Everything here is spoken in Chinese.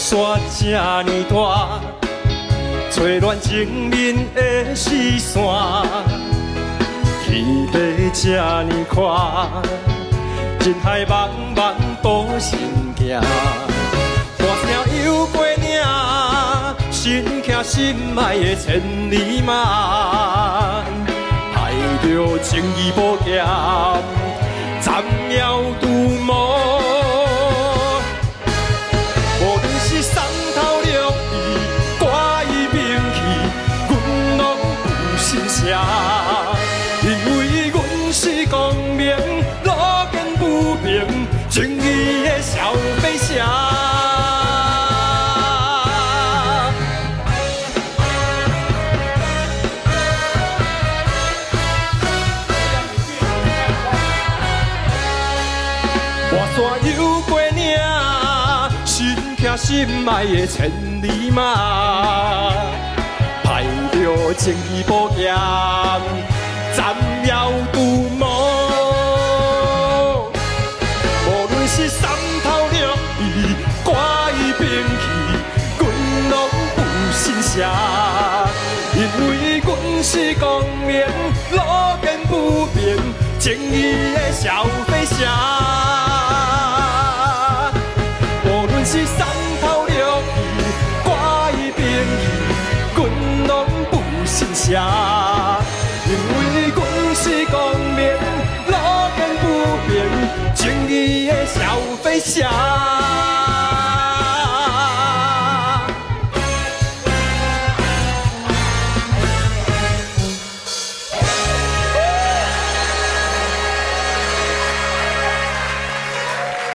山这呢大，吹乱情人的视线，天地这呢宽，人海茫茫多心行。半声又过岭，心骑心爱的千里马，害着情义宝剑，斩妖除魔。 无论是山头绿意，歌伊名气，阮拢有心写。因为阮是光明，路见不平，正义的小飞侠。跋山又过岭。 骑心爱的千里马，派着正义宝剑，斩妖除魔。无论是山头绿意，歌伊兵器，阮拢有心写。因为阮是光明，路见不平，正义的小飞侠。 是山头绿意，歌伊兵器，阮拢不心写。因为阮是光明，路见不平，正义的小飞侠。